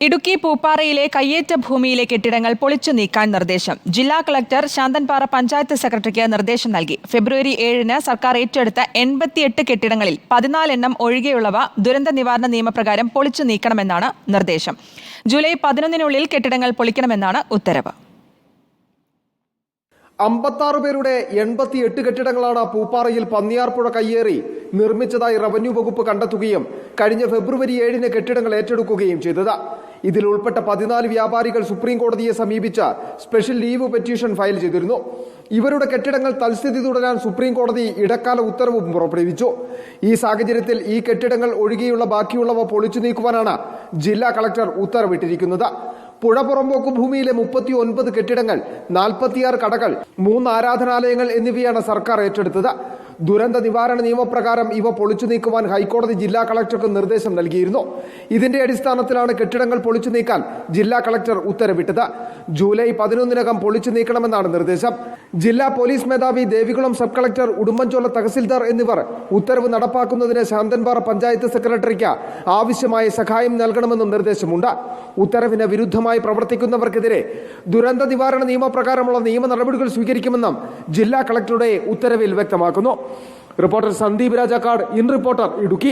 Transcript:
ഇടുക്കി പൂപ്പാറയിലെ കയ്യേറ്റ ഭൂമിയിലെ കെട്ടിടങ്ങൾ പൊളിച്ചു നീക്കാൻ നിർദ്ദേശം. ജില്ലാ കളക്ടർ ശാന്തൻപാറ പഞ്ചായത്ത് സെക്രട്ടറിക്ക് നിർദ്ദേശം നൽകി. ഫെബ്രുവരി 7-ന് സർക്കാർ ഏറ്റെടുത്ത 88 കെട്ടിടങ്ങളിൽ 14 എണ്ണം ഒഴികെയുള്ളവ ദുരന്ത നിവാരണ നിയമപ്രകാരം പൊളിച്ചു നീക്കണമെന്നാണ് നിർദ്ദേശം. ജൂലൈ 11-നുള്ളിൽ കെട്ടിടങ്ങൾ പൊളിക്കണമെന്നാണ് ഉത്തരവ്. 56 പേരുടെ 88 കെട്ടിടങ്ങളാണ് പൂപ്പാറയിൽ പന്നിയാർപ്പുഴ കയ്യേറി നിർമ്മിച്ചതായി റവന്യൂ വകുപ്പ് കണ്ടെത്തുകയും കഴിഞ്ഞ ഫെബ്രുവരി 7-ന് കെട്ടിടങ്ങൾ ഏറ്റെടുക്കുകയും ചെയ്തത്. ഇതിൽ ഉൾപ്പെട്ട 14 വ്യാപാരികൾ സുപ്രീം കോടതിയെ സമീപിച്ച് സ്പെഷ്യൽ ലീവ് പെറ്റീഷൻ ഫയൽ ചെയ്തിരുന്നു. ഇവരുടെ കെട്ടിടങ്ങൾ തൽസ്ഥിതി തുടരാൻ സുപ്രീം കോടതി ഇടക്കാല ഉത്തരവും പുറപ്പെടുവിച്ചു. ഈ സാഹചര്യത്തിൽ ഈ കെട്ടിടങ്ങൾ ഒഴികെയുള്ള ബാക്കിയുള്ളവ പൊളിച്ചു നീക്കുവാനാണ് ജില്ലാ കളക്ടർ ഉത്തരവിട്ടിരിക്കുന്നത്. പുഴ പുറമ്പോക്ക് ഭൂമിയിലെ 39 കെട്ടിടങ്ങൾ, 46 കടകൾ, 3 ആരാധനാലയങ്ങൾ എന്നിവയാണ് സർക്കാർ ഏറ്റെടുത്തത്. ദുരന്ത നിവാരണ നിയമപ്രകാരം ഇവ പൊളിച്ചു നീക്കുവാൻ ഹൈക്കോടതി ജില്ലാ കളക്ടർക്ക് നിർദ്ദേശം നൽകിയിരുന്നു. ഇതിന്റെ അടിസ്ഥാനത്തിലാണ് കെട്ടിടങ്ങൾ പൊളിച്ചു നീക്കാൻ ജില്ലാ കളക്ടർ ഉത്തരവിട്ടത്. ജൂലൈ 11-നകം പൊളിച്ചു നീക്കണമെന്നാണ് നിർദ്ദേശം. ജില്ലാ പോലീസ് മേധാവി, ദേവികുളം സബ് കളക്ടർ, ഉടുമ്പൻചോല തഹസിൽദാർ എന്നിവർ ഉത്തരവ് നടപ്പാക്കുന്നതിന് ശാന്തൻപാറ പഞ്ചായത്ത് സെക്രട്ടറിക്ക് ആവശ്യമായ സഹായം നൽകണമെന്നും നിർദ്ദേശമുണ്ട്. ഉത്തരവിന് വിരുദ്ധമായി പ്രവർത്തിക്കുന്നവർക്കെതിരെ ദുരന്ത നിവാരണ നിയമപ്രകാരമുള്ള നിയമ നടപടികൾ സ്വീകരിക്കുമെന്നും ജില്ലാ കളക്ടറുടെ ഉത്തരവിൽ വ്യക്തമാക്കുന്നു. Reporter Sandeep Rajakkad, in reporter, Idukki.